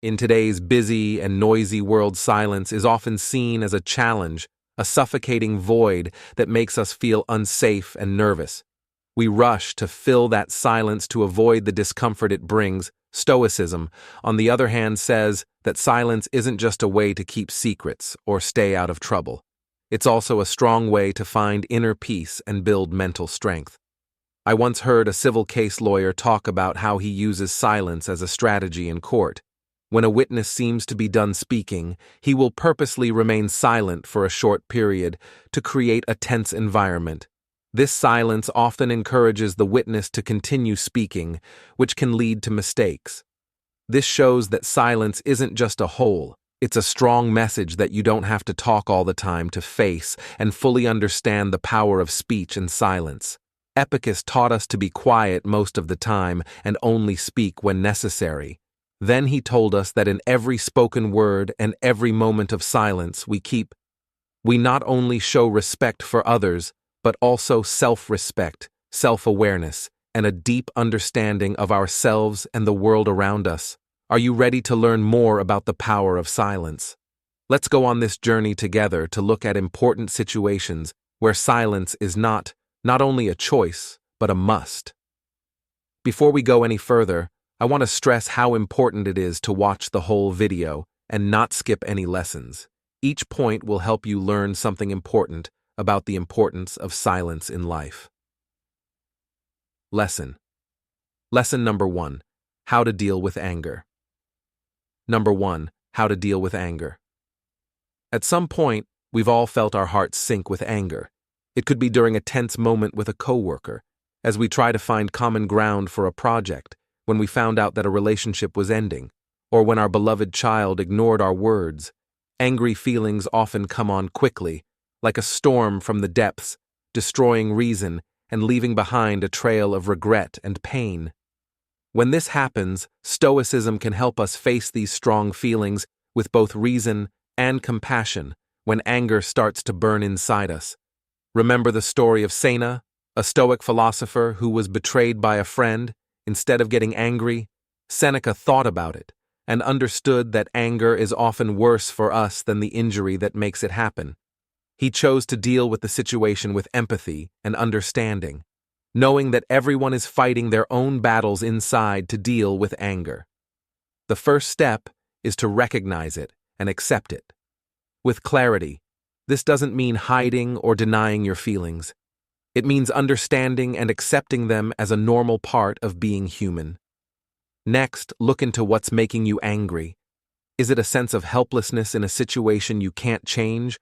In today's busy and noisy world, silence is often seen as a challenge, a suffocating void that makes us feel unsafe and nervous. We rush to fill that silence to avoid the discomfort it brings. Stoicism, on the other hand, says that silence isn't just a way to keep secrets or stay out of trouble. It's also a strong way to find inner peace and build mental strength. I once heard a civil case lawyer talk about how he uses silence as a strategy in court. When a witness seems to be done speaking, he will purposely remain silent for a short period to create a tense environment. This silence often encourages the witness to continue speaking, which can lead to mistakes. This shows that silence isn't just a hole, it's a strong message that you don't have to talk all the time to face and fully understand the power of speech and silence. Epictetus taught us to be quiet most of the time and only speak when necessary. Then he told us that in every spoken word and every moment of silence we not only show respect for others, but also self-respect, self-awareness, and a deep understanding of ourselves and the world around us. Are you ready to learn more about the power of silence? Let's go on this journey together to look at important situations where silence is not only a choice, but a must. Before we go any further, I want to stress how important it is to watch the whole video and not skip any lessons. Each point will help you learn something important about the importance of silence in life. Lesson number 1. How to deal with anger. Number 1. How to deal with anger. At some point, we've all felt our hearts sink with anger. It could be during a tense moment with a coworker, as we try to find common ground for a project, when we found out that a relationship was ending, or when our beloved child ignored our words. Angry feelings often come on quickly, like a storm from the depths, destroying reason and leaving behind a trail of regret and pain. When this happens, Stoicism can help us face these strong feelings with both reason and compassion when anger starts to burn inside us. Remember the story of Seneca, a Stoic philosopher who was betrayed by a friend? Instead of getting angry, Seneca thought about it and understood that anger is often worse for us than the injury that makes it happen. He chose to deal with the situation with empathy and understanding, knowing that everyone is fighting their own battles inside to deal with anger. The first step is to recognize it and accept it. With clarity, this doesn't mean hiding or denying your feelings. It means understanding and accepting them as a normal part of being human. Next, look into what's making you angry. Is it a sense of helplessness in a situation you can't change,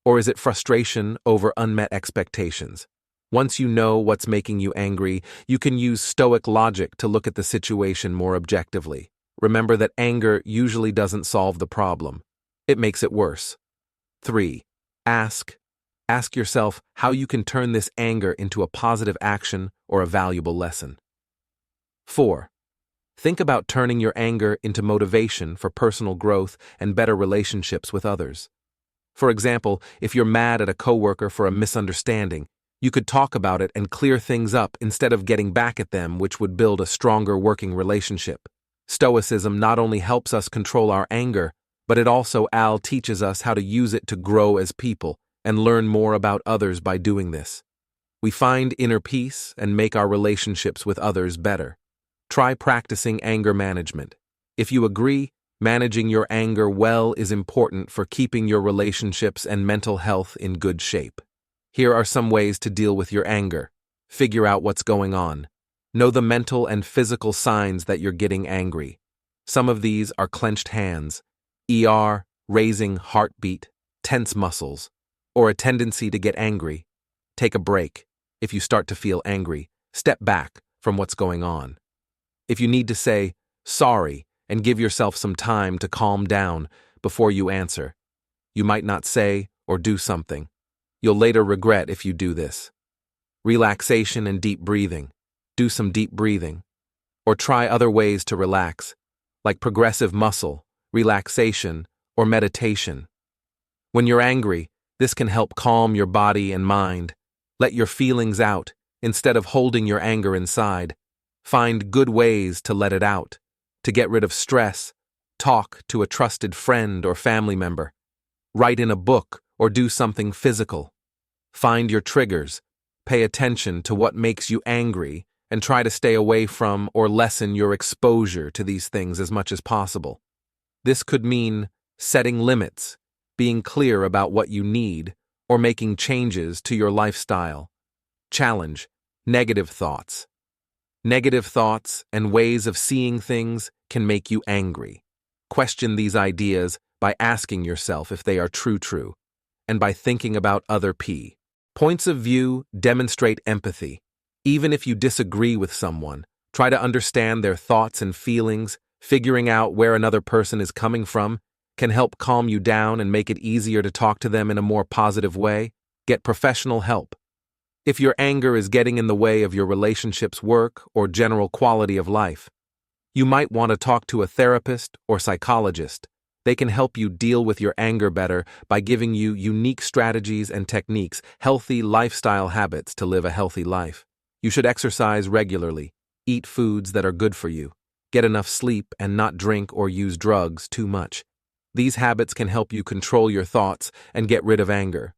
or is it frustration over unmet expectations? Once you know what's making you angry, you can use Stoic logic to look at the situation more objectively. Remember that anger usually doesn't solve the problem. It makes it worse. 3. Ask yourself how you can turn this anger into a positive action or a valuable lesson. 4. Think about turning your anger into motivation for personal growth and better relationships with others. For example, if you're mad at a coworker for a misunderstanding, you could talk about it and clear things up instead of getting back at them, which would build a stronger working relationship. Stoicism not only helps us control our anger, but it also teaches us how to use it to grow as people and learn more about others by doing this. We find inner peace and make our relationships with others better. Try practicing anger management. If you agree, managing your anger well is important for keeping your relationships and mental health in good shape. Here are some ways to deal with your anger. Figure out what's going on. Know the mental and physical signs that you're getting angry. Some of these are clenched hands, raising heartbeat, tense muscles, or a tendency to get angry. Take a break. If you start to feel angry, step back from what's going on. If you need to say sorry and give yourself some time to calm down before you answer, you might not say or do something. You'll later regret if you do this. Relaxation and deep breathing. Do some deep breathing. Or try other ways to relax, like progressive muscle, relaxation, or meditation. When you're angry, this can help calm your body and mind. Let your feelings out instead of holding your anger inside. Find good ways to let it out, to get rid of stress, Talk to a trusted friend or family member. Write in a book or do something physical. Find your triggers. Pay attention to what makes you angry and try to stay away from or lessen your exposure to these things as much as possible. This could mean setting limits, being clear about what you need, or making changes to your lifestyle. Challenge: negative thoughts. Negative thoughts and ways of seeing things can make you angry. Question these ideas by asking yourself if they are true, and by thinking about other points of view. Demonstrate empathy. Even if you disagree with someone, try to understand their thoughts and feelings. Figuring out where another person is coming from can help calm you down and make it easier to talk to them in a more positive way. Get professional help. If your anger is getting in the way of your relationships, work, or general quality of life, you might want to talk to a therapist or psychologist. They can help you deal with your anger better by giving you unique strategies and techniques, healthy lifestyle habits to live a healthy life. You should exercise regularly, eat foods that are good for you, get enough sleep, and not drink or use drugs too much. These habits can help you control your thoughts and get rid of anger.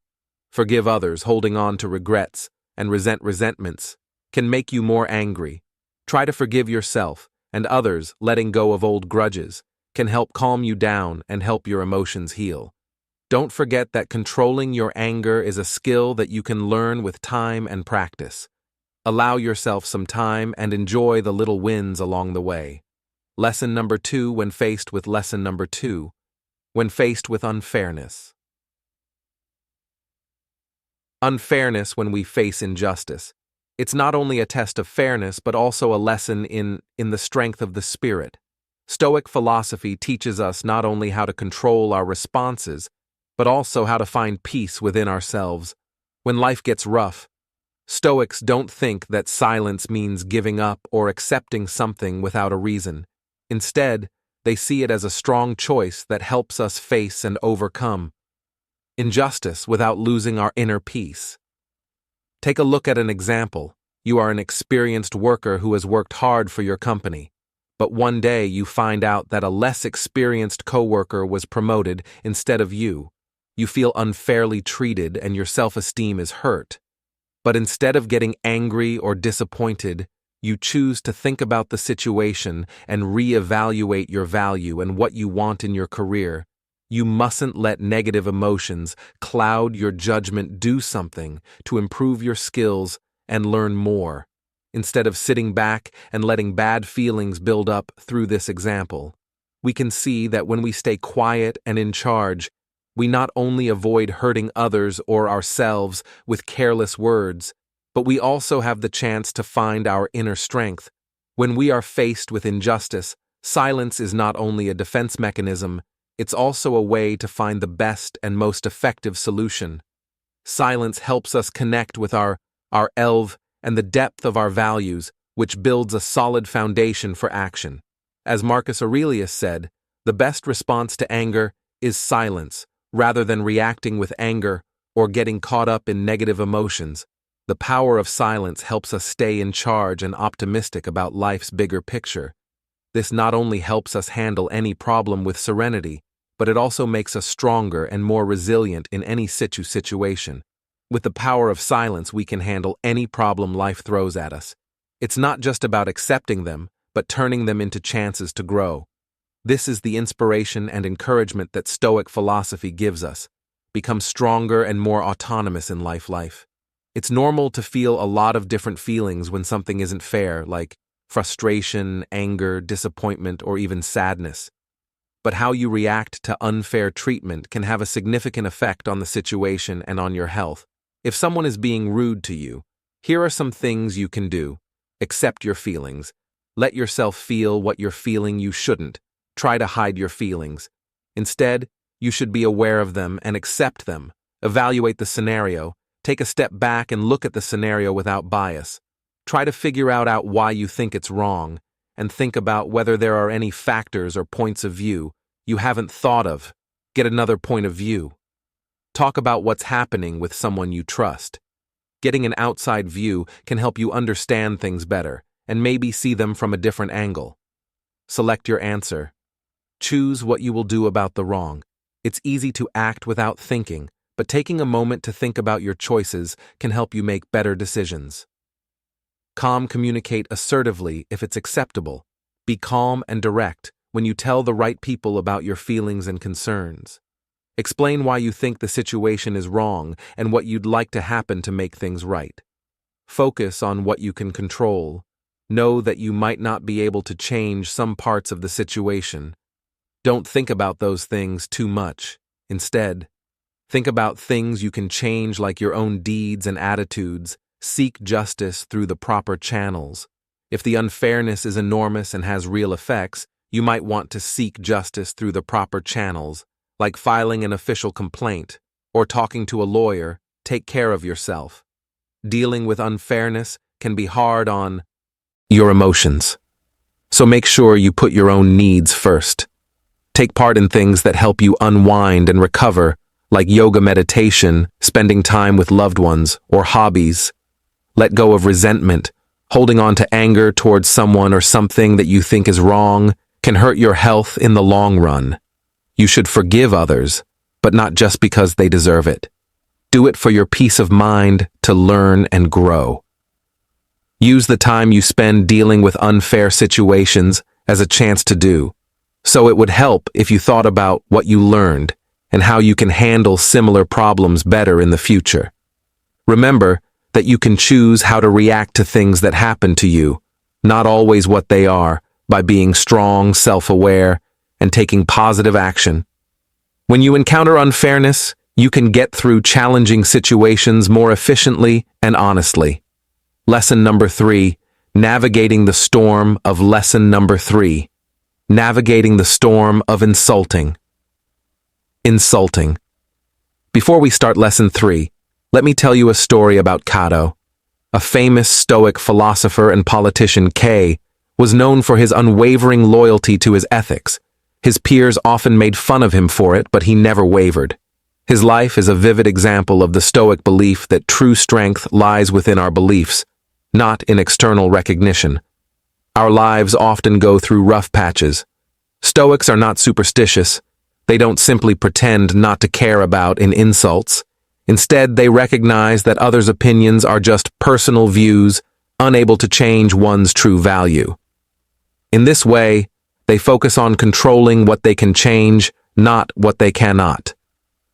Forgive others. Holding on to regrets and resentments can make you more angry. Try to forgive yourself and others. Letting go of old grudges can help calm you down and help your emotions heal. Don't forget that controlling your anger is a skill that you can learn with time and practice. Allow yourself some time and enjoy the little wins along the way. Lesson number 2 when faced with unfairness. Unfairness when we face injustice. It's not only a test of fairness but also a lesson in the strength of the spirit. Stoic philosophy teaches us not only how to control our responses, but also how to find peace within ourselves. When life gets rough, Stoics don't think that silence means giving up or accepting something without a reason. Instead, they see it as a strong choice that helps us face and overcome injustice without losing our inner peace. Take a look at an example. You are an experienced worker who has worked hard for your company, but one day you find out that a less experienced coworker was promoted instead of you. You feel unfairly treated and your self-esteem is hurt. But instead of getting angry or disappointed, you choose to think about the situation and reevaluate your value and what you want in your career. You mustn't let negative emotions cloud your judgment. Do something to improve your skills and learn more, instead of sitting back and letting bad feelings build up. Through this example, we can see that when we stay quiet and in charge, we not only avoid hurting others or ourselves with careless words, but we also have the chance to find our inner strength. When we are faced with injustice, silence is not only a defense mechanism, it's also a way to find the best and most effective solution. Silence helps us connect with our elv and the depth of our values, which builds a solid foundation for action. As Marcus Aurelius said, the best response to anger is silence, rather than reacting with anger or getting caught up in negative emotions. The power of silence helps us stay in charge and optimistic about life's bigger picture. This not only helps us handle any problem with serenity, but it also makes us stronger and more resilient in any situation. With the power of silence, we can handle any problem life throws at us. It's not just about accepting them, but turning them into chances to grow. This is the inspiration and encouragement that Stoic philosophy gives us. Become stronger and more autonomous in life. It's normal to feel a lot of different feelings when something isn't fair, like frustration, anger, disappointment, or even sadness. But how you react to unfair treatment can have a significant effect on the situation and on your health. If someone is being rude to you, here are some things you can do. Accept your feelings. Let yourself feel what you're feeling. You shouldn't try to hide your feelings. Instead, you should be aware of them and accept them. Evaluate the scenario. Take a step back and look at the scenario without bias. Try to figure out why you think it's wrong, and think about whether there are any factors or points of view you haven't thought of. Get another point of view. Talk about what's happening with someone you trust. Getting an outside view can help you understand things better and maybe see them from a different angle. Select your answer. Choose what you will do about the wrong. It's easy to act without thinking, but taking a moment to think about your choices can help you make better decisions. Calm. Communicate assertively if it's acceptable. Be calm and direct when you tell the right people about your feelings and concerns. Explain why you think the situation is wrong and what you'd like to happen to make things right. Focus on what you can control. Know that you might not be able to change some parts of the situation. Don't think about those things too much. Instead, think about things you can change, like your own deeds and attitudes. Seek justice through the proper channels. If the unfairness is enormous and has real effects, you might want to seek justice through the proper channels, like filing an official complaint or talking to a lawyer. Take care of yourself. Dealing with unfairness can be hard on your emotions, so make sure you put your own needs first. Take part in things that help you unwind and recover, like yoga, meditation, spending time with loved ones, or hobbies. Let go of resentment. Holding on to anger towards someone or something that you think is wrong can hurt your health in the long run. You should forgive others, but not just because they deserve it. Do it for your peace of mind, to learn and grow. Use the time you spend dealing with unfair situations as a chance to do. So it would help if you thought about what you learned and how you can handle similar problems better in the future. Remember that you can choose how to react to things that happen to you, not always what they are, by being strong, self-aware, and taking positive action. When you encounter unfairness, you can get through challenging situations more efficiently and honestly. Lesson number 3, navigating the storm of lesson number 3. Navigating the storm of insulting. Insulting. Before we start lesson 3, let me tell you a story about Cato. A famous Stoic philosopher and politician, K, was known for his unwavering loyalty to his ethics. His peers often made fun of him for it, but he never wavered. His life is a vivid example of the Stoic belief that true strength lies within our beliefs, not in external recognition. Our lives often go through rough patches. Stoics are not superstitious. They don't simply pretend not to care about insults. Instead, they recognize that others' opinions are just personal views, unable to change one's true value. In this way, they focus on controlling what they can change, not what they cannot.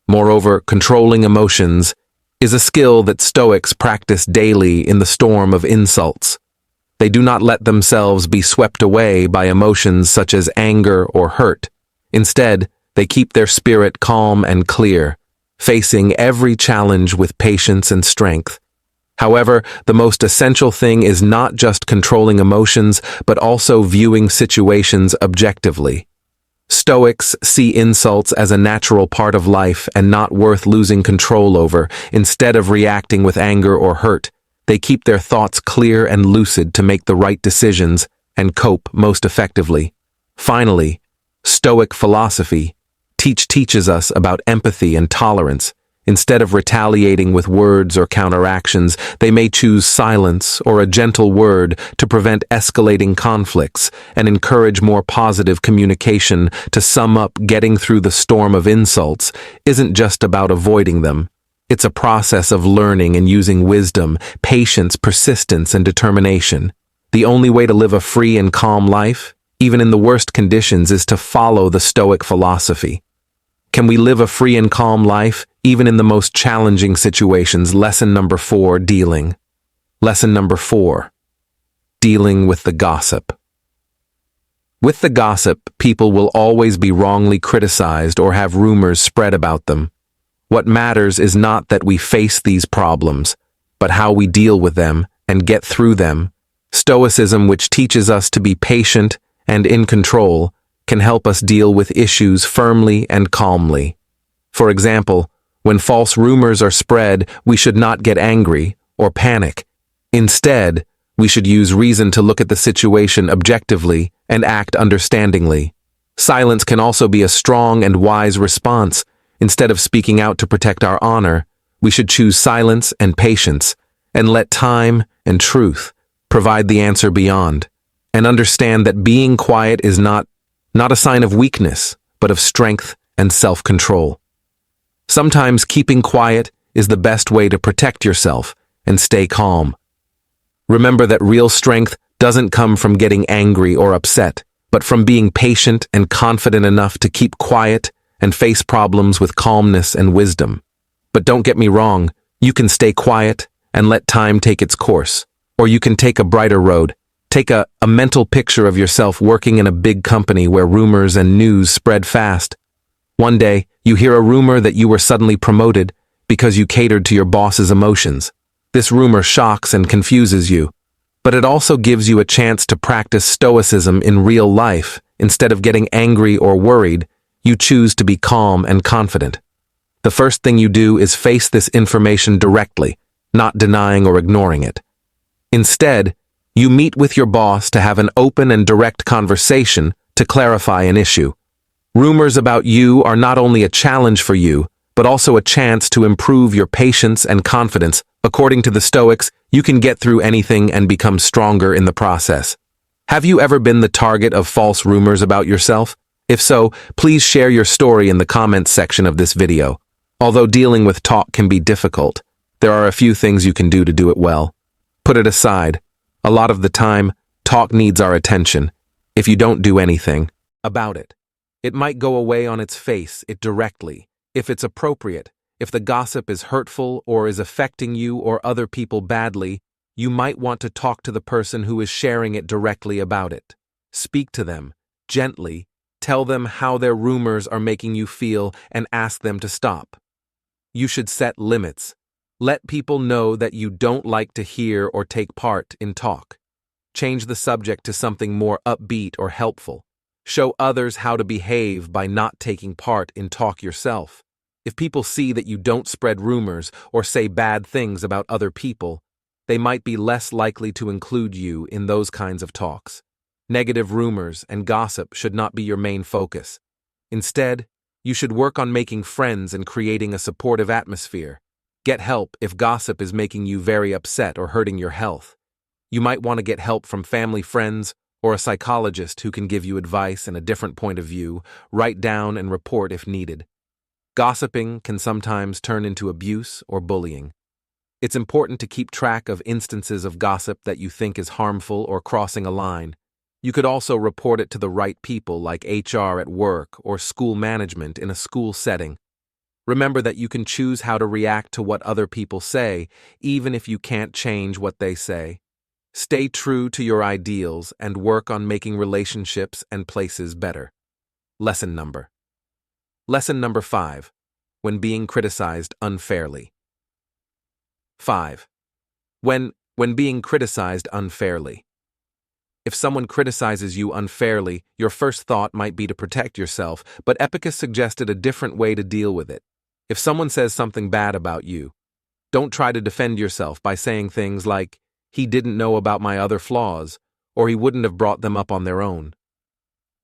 Moreover, controlling emotions is a skill that Stoics practice daily in the storm of insults. They do not let themselves be swept away by emotions such as anger or hurt. Instead, they keep their spirit calm and clear, facing every challenge with patience and strength. However, the most essential thing is not just controlling emotions, but also viewing situations objectively. Stoics see insults as a natural part of life and not worth losing control over. Instead of reacting with anger or hurt, they keep their thoughts clear and lucid to make the right decisions and cope most effectively. Finally, Stoic philosophy teaches us about empathy and tolerance. Instead of retaliating with words or counteractions, they may choose silence or a gentle word to prevent escalating conflicts and encourage more positive communication. To sum up, getting through the storm of insults isn't just about avoiding them. It's a process of learning and using wisdom, patience, persistence, and determination. The only way to live a free and calm life, even in the worst conditions, is to follow the Stoic philosophy. Can we live a free and calm life, even in the most challenging situations? Lesson number 4, dealing. Lesson number 4, dealing with the gossip. With the gossip, people will always be wrongly criticized or have rumors spread about them. What matters is not that we face these problems, but how we deal with them and get through them. Stoicism, which teaches us to be patient and in control, can help us deal with issues firmly and calmly. For example, when false rumors are spread, we should not get angry or panic. Instead, we should use reason to look at the situation objectively and act understandingly. Silence can also be a strong and wise response. Instead of speaking out to protect our honor, we should choose silence and patience and let time and truth provide the answer beyond. And understand that being quiet is not not a sign of weakness, but of strength and self-control. Sometimes keeping quiet is the best way to protect yourself and stay calm. Remember that real strength doesn't come from getting angry or upset, but from being patient and confident enough to keep quiet and face problems with calmness and wisdom. But don't get me wrong, you can stay quiet and let time take its course. Or you can take a brighter road. Take a mental picture of yourself working in a big company where rumors and news spread fast. One day, you hear a rumor that you were suddenly promoted because you catered to your boss's emotions. This rumor shocks and confuses you, but it also gives you a chance to practice stoicism in real life. Instead of getting angry or worried, you choose to be calm and confident. The first thing you do is face this information directly, not denying or ignoring it. Instead, you meet with your boss to have an open and direct conversation to clarify an issue. Rumors about you are not only a challenge for you, but also a chance to improve your patience and confidence. According to the Stoics, you can get through anything and become stronger in the process. Have you ever been the target of false rumors about yourself? If so, please share your story in the comments section of this video. Although dealing with talk can be difficult, there are a few things you can do to do it well. Put it aside. A lot of the time, talk needs our attention. If you don't do anything about it, it might go away on its face, directly. If it's appropriate, if the gossip is hurtful or is affecting you or other people badly, you might want to talk to the person who is sharing it directly about it. Speak to them, gently, tell them how their rumors are making you feel and ask them to stop. You should set limits. Let people know that you don't like to hear or take part in talk. Change the subject to something more upbeat or helpful. Show others how to behave by not taking part in talk yourself. If people see that you don't spread rumors or say bad things about other people, they might be less likely to include you in those kinds of talks. Negative rumors and gossip should not be your main focus. Instead, you should work on making friends and creating a supportive atmosphere. Get help if gossip is making you very upset or hurting your health. You might want to get help from family friends or a psychologist who can give you advice and a different point of view. Write down and report if needed. Gossiping can sometimes turn into abuse or bullying. It's important to keep track of instances of gossip that you think is harmful or crossing a line. You could also report it to the right people like HR at work or school management in a school setting. Remember that you can choose how to react to what other people say, even if you can't change what they say. Stay true to your ideals and work on making relationships and places better. Lesson number 5. When being criticized unfairly. 5. When being criticized unfairly. If someone criticizes you unfairly, your first thought might be to protect yourself, but Epicus suggested a different way to deal with it. If someone says something bad about you, don't try to defend yourself by saying things like, "He didn't know about my other flaws," or "He wouldn't have brought them up on their own."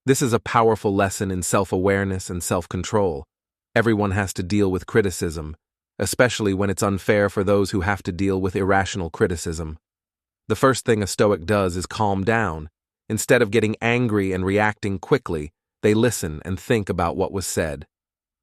This is a powerful lesson in self-awareness and self-control. Everyone has to deal with criticism, especially when it's unfair for those who have to deal with irrational criticism. The first thing a Stoic does is calm down. Instead of getting angry and reacting quickly, they listen and think about what was said.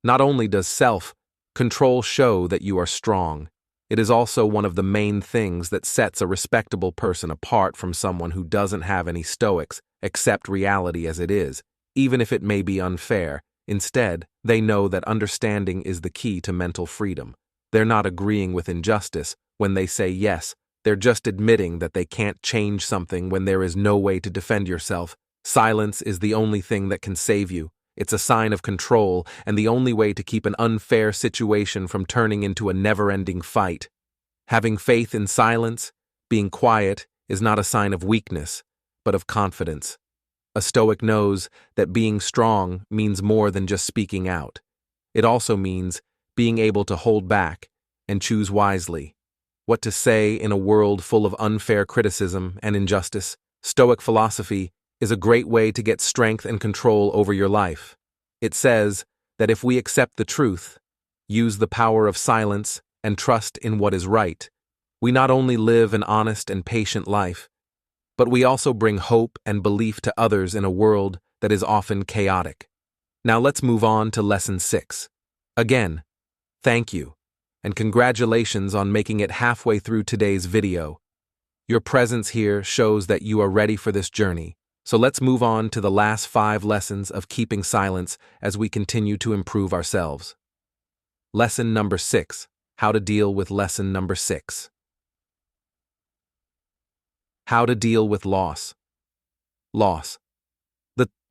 Not only does self-control show that you are strong, it is also one of the main things that sets a respectable person apart from someone who doesn't have any Stoics, accept reality as it is, even if it may be unfair. Instead, they know that understanding is the key to mental freedom. They're not agreeing with injustice when they say yes. They're just admitting that they can't change something when there is no way to defend yourself. Silence is the only thing that can save you. It's a sign of control and the only way to keep an unfair situation from turning into a never-ending fight. Having faith in silence, being quiet, is not a sign of weakness, but of confidence. A Stoic knows that being strong means more than just speaking out. It also means being able to hold back and choose wisely. What to say in a world full of unfair criticism and injustice? Stoic philosophy is a great way to get strength and control over your life. It says that if we accept the truth, use the power of silence, and trust in what is right, we not only live an honest and patient life, but we also bring hope and belief to others in a world that is often chaotic. Now let's move on to Lesson 6. Again, thank you, and congratulations on making it halfway through today's video. Your presence here shows that you are ready for this journey, so let's move on to the last 5 lessons of keeping silence as we continue to improve ourselves. Lesson number 6. How to deal with lesson number 6. How to deal with loss. Loss.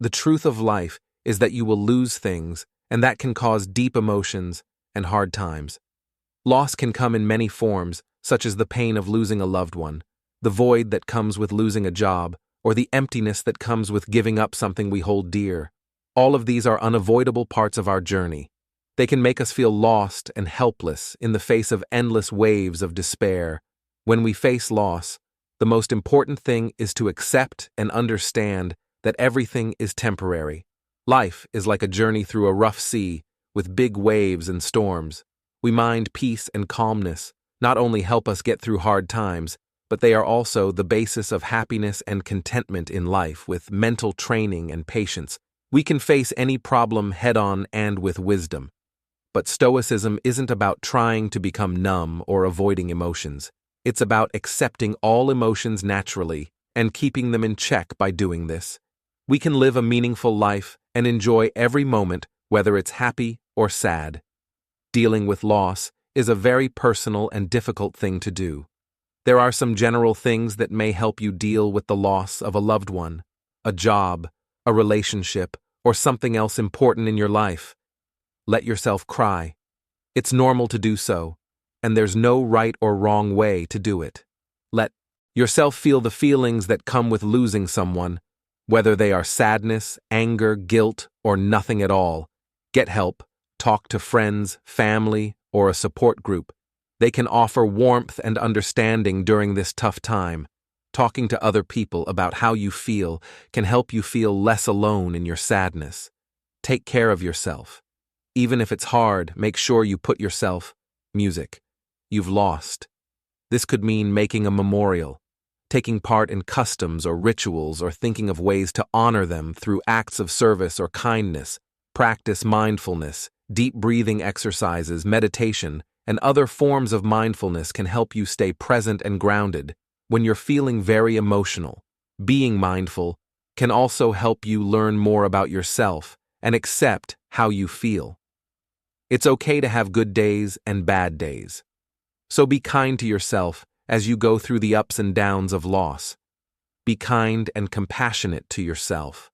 The truth of life is that you will lose things, and that can cause deep emotions and hard times. Loss can come in many forms, such as the pain of losing a loved one, the void that comes with losing a job, or the emptiness that comes with giving up something we hold dear. All of these are unavoidable parts of our journey. They can make us feel lost and helpless in the face of endless waves of despair. When we face loss, the most important thing is to accept and understand that everything is temporary. Life is like a journey through a rough sea, with big waves and storms. We mind peace and calmness not only help us get through hard times, but they are also the basis of happiness and contentment in life. With mental training and patience, we can face any problem head-on and with wisdom. But Stoicism isn't about trying to become numb or avoiding emotions. It's about accepting all emotions naturally and keeping them in check. By doing this, we can live a meaningful life and enjoy every moment, whether it's happy or sad. Dealing with loss is a very personal and difficult thing to do. There are some general things that may help you deal with the loss of a loved one, a job, a relationship, or something else important in your life. Let yourself cry. It's normal to do so, and there's no right or wrong way to do it. Let yourself feel the feelings that come with losing someone, whether they are sadness, anger, guilt, or nothing at all. Get help, talk to friends, family, or a support group. They can offer warmth and understanding during this tough time. Talking to other people about how you feel can help you feel less alone in your sadness. Take care of yourself. Even if it's hard, make sure you put yourself. Music. You've lost. This could mean making a memorial, taking part in customs or rituals, or thinking of ways to honor them through acts of service or kindness. Practice mindfulness, deep breathing exercises, meditation, and other forms of mindfulness can help you stay present and grounded when you're feeling very emotional. Being mindful can also help you learn more about yourself and accept how you feel. It's okay to have good days and bad days. So be kind to yourself as you go through the ups and downs of loss. Be kind and compassionate to yourself.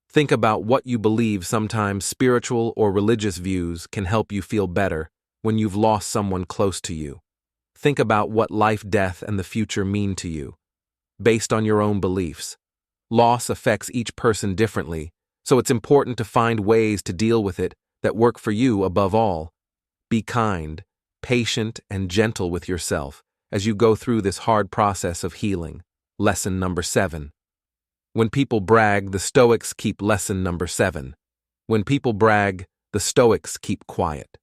Think about what you believe. Sometimes spiritual or religious views can help you feel better when you've lost someone close to you. Think about what life, death, and the future mean to you, based on your own beliefs. Loss affects each person differently, so it's important to find ways to deal with it that work for you. Above all, be kind, patient, and gentle with yourself as you go through this hard process of healing. Lesson number 7. When people brag, the Stoics keep. Lesson number 7. When people brag, the Stoics keep quiet.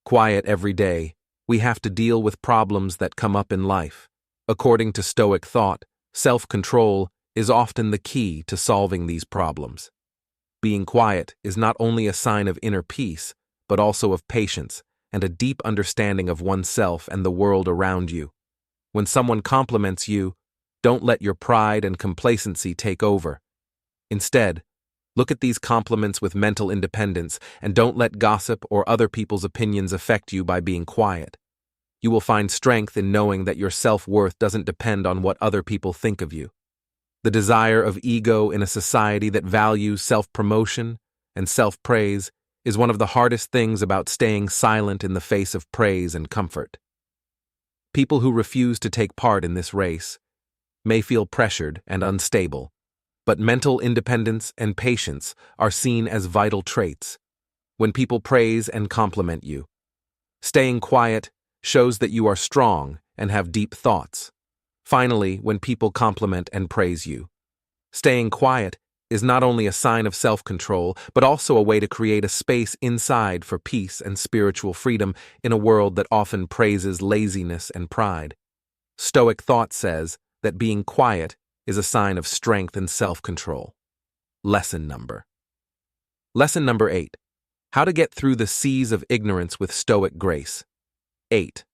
Quiet every day. We have to deal with problems that come up in life. According to Stoic thought, self-control is often the key to solving these problems. Being quiet is not only a sign of inner peace, but also of patience and a deep understanding of oneself and the world around you. When someone compliments you, don't let your pride and complacency take over. Instead, look at these compliments with mental independence and don't let gossip or other people's opinions affect you. By being quiet, you will find strength in knowing that your self-worth doesn't depend on what other people think of you. The desire of ego in a society that values self-promotion and self-praise is one of the hardest things about staying silent in the face of praise and comfort. People who refuse to take part in this race may feel pressured and unstable, but mental independence and patience are seen as vital traits. When people praise and compliment you, staying quiet shows that you are strong and have deep thoughts. Finally, when people compliment and praise you, staying quiet is not only a sign of self-control, but also a way to create a space inside for peace and spiritual freedom in a world that often praises laziness and pride. Stoic thought says that being quiet is a sign of strength and self-control. Lesson number. Lesson number 8. How to get through the seas of ignorance with Stoic grace. 8.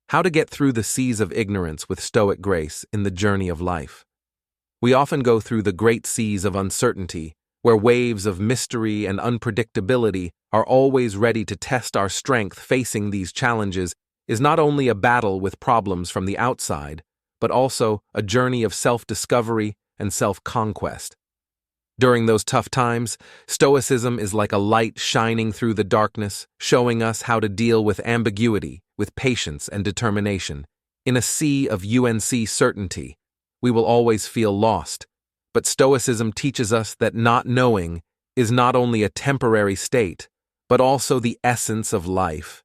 How to get through the seas of ignorance with Stoic grace in the journey of life. We often go through the great seas of uncertainty, where waves of mystery and unpredictability are always ready to test our strength. Facing these challenges is not only a battle with problems from the outside, but also a journey of self-discovery and self-conquest. During those tough times, Stoicism is like a light shining through the darkness, showing us how to deal with ambiguity, with patience and determination. In a sea of UNC certainty, we will always feel lost, but Stoicism teaches us that not knowing is not only a temporary state, but also the essence of life.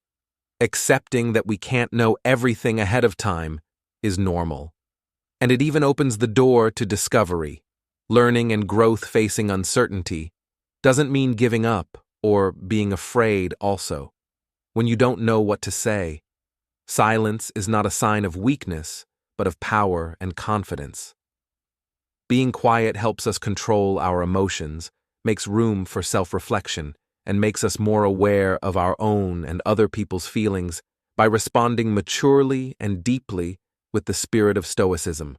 Accepting that we can't know everything ahead of time is normal. And it even opens the door to discovery. Learning and growth facing uncertainty doesn't mean giving up or being afraid also. When you don't know what to say, silence is not a sign of weakness, but of power and confidence. Being quiet helps us control our emotions, makes room for self-reflection, and makes us more aware of our own and other people's feelings by responding maturely and deeply with the spirit of Stoicism.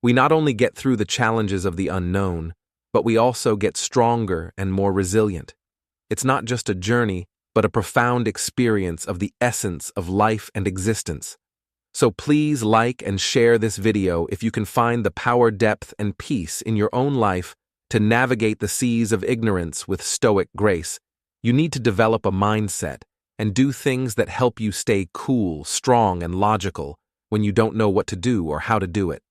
We not only get through the challenges of the unknown, but we also get stronger and more resilient. It's not just a journey, but a profound experience of the essence of life and existence. So please like and share this video if you can find the power, depth, and peace in your own life to navigate the seas of ignorance with Stoic grace. You need to develop a mindset and do things that help you stay cool, strong, and logical when you don't know what to do or how to do it.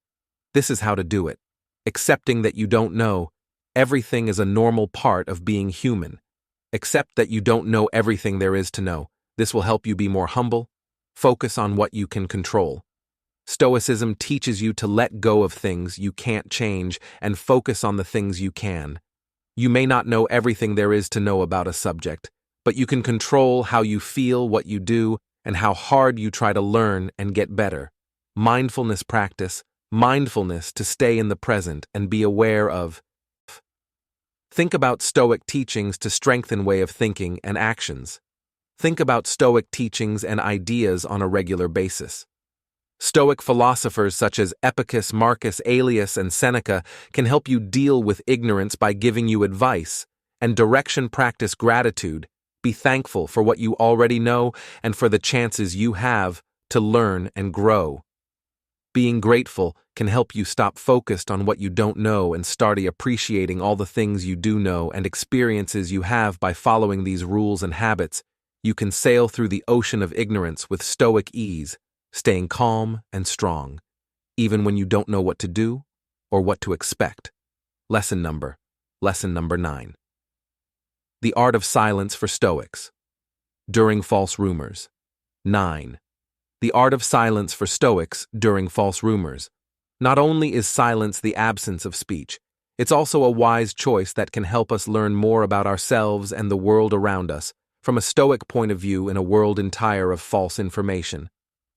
This is how to do it. Accepting that you don't know everything is a normal part of being human. Accept that you don't know everything there is to know. This will help you be more humble. Focus on what you can control. Stoicism teaches you to let go of things you can't change and focus on the things you can. You may not know everything there is to know about a subject, but you can control how you feel, what you do, and how hard you try to learn and get better. Mindfulness practice. Mindfulness to stay in the present and be aware of. Think about Stoic teachings to strengthen way of thinking and actions. Think about Stoic teachings and ideas on a regular basis. Stoic philosophers such as Epicurus, Marcus Aurelius, and Seneca can help you deal with ignorance by giving you advice and direction. Practice gratitude. Be thankful for what you already know and for the chances you have to learn and grow. Being grateful can help you stop focused on what you don't know and start appreciating all the things you do know and experiences you have. By following these rules and habits, you can sail through the ocean of ignorance with Stoic ease, staying calm and strong, even when you don't know what to do or what to expect. Lesson number 9. The art of silence for Stoics. During false rumors. 9. The art of silence for Stoics during false rumors. Not only is silence the absence of speech, it's also a wise choice that can help us learn more about ourselves and the world around us, from a Stoic point of view in a world entire of false information.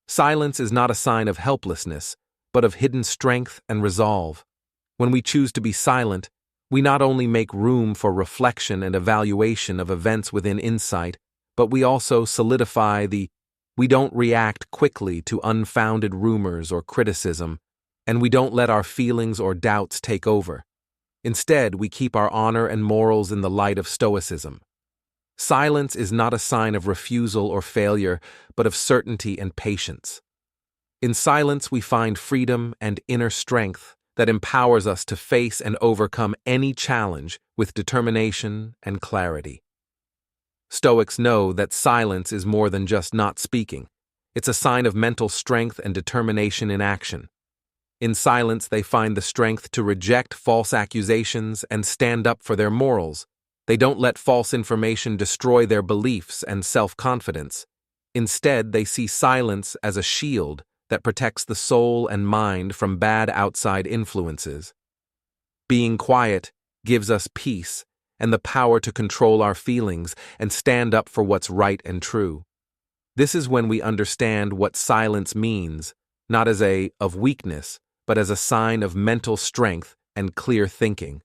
Silence is not a sign of helplessness, but of hidden strength and resolve. When we choose to be silent, we not only make room for reflection and evaluation of events within insight, but we also solidify we don't react quickly to unfounded rumors or criticism, and we don't let our feelings or doubts take over. Instead, we keep our honor and morals in the light of Stoicism. Silence is not a sign of refusal or failure, but of certainty and patience. In silence, we find freedom and inner strength that empowers us to face and overcome any challenge with determination and clarity. Stoics know that silence is more than just not speaking. It's a sign of mental strength and determination in action. In silence, they find the strength to reject false accusations and stand up for their morals. They don't let false information destroy their beliefs and self-confidence. Instead, they see silence as a shield that protects the soul and mind from bad outside influences. Being quiet gives us peace and the power to control our feelings and stand up for what's right and true. This is when we understand what silence means, not as of weakness, but as a sign of mental strength and clear thinking.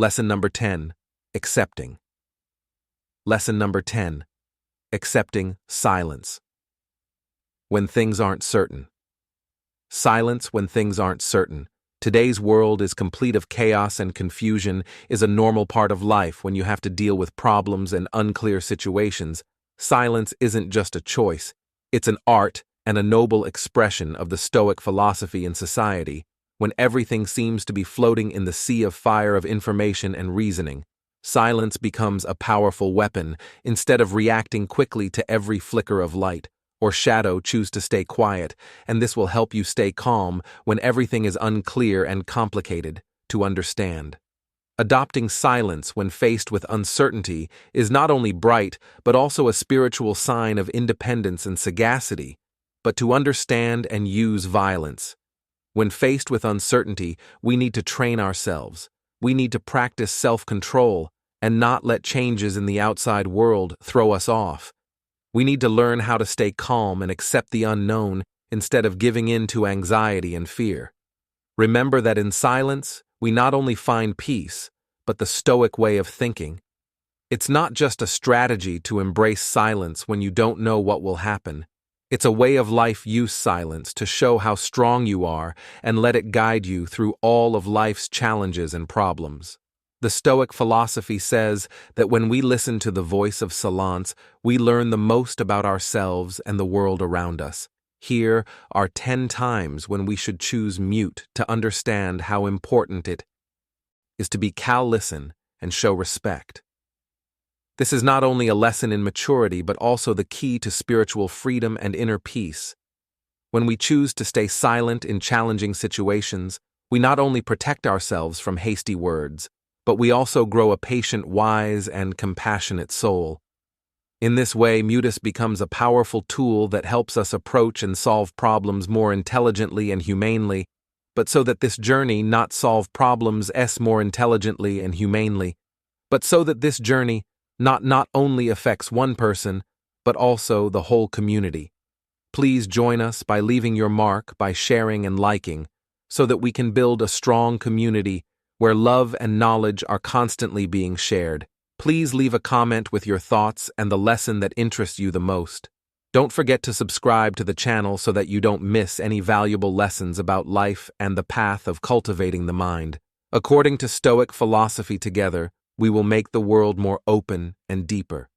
Lesson number 10. Accepting. Lesson number 10. Accepting silence. When things aren't certain. Silence when things aren't certain. Today's world is complete of chaos and confusion is a normal part of life when you have to deal with problems and unclear situations. Silence isn't just a choice, it's an art and a noble expression of the Stoic philosophy in society. When everything seems to be floating in the sea of fire of information and reasoning, silence becomes a powerful weapon. Instead of reacting quickly to every flicker of light or shadow, choose to stay quiet, and this will help you stay calm when everything is unclear and complicated to understand. Adopting silence when faced with uncertainty is not only bright, but also a spiritual sign of independence and sagacity. But to understand and use violence. When faced with uncertainty, we need to train ourselves. We need to practice self-control and not let changes in the outside world throw us off. We need to learn how to stay calm and accept the unknown instead of giving in to anxiety and fear. Remember that in silence, we not only find peace, but the Stoic way of thinking. It's not just a strategy to embrace silence when you don't know what will happen. It's a way of life. Use silence to show how strong you are and let it guide you through all of life's challenges and problems. The Stoic philosophy says that when we listen to the voice of silence, we learn the most about ourselves and the world around us. Here are 10 times when we should choose mute to understand how important it is to be listen and show respect. This is not only a lesson in maturity but also the key to spiritual freedom and inner peace. When we choose to stay silent in challenging situations, we not only protect ourselves from hasty words, but we also grow a patient, wise, and compassionate soul. In this way, mutus becomes a powerful tool that helps us approach and solve problems more intelligently and humanely, but so that this journey not solve problems more intelligently and humanely, but so that this journey not only affects one person, but also the whole community. Please join us by leaving your mark, by sharing and liking, so that we can build a strong community where love and knowledge are constantly being shared. Please leave a comment with your thoughts and the lesson that interests you the most. Don't forget to subscribe to the channel so that you don't miss any valuable lessons about life and the path of cultivating the mind. According to Stoic philosophy, together, we will make the world more open and deeper.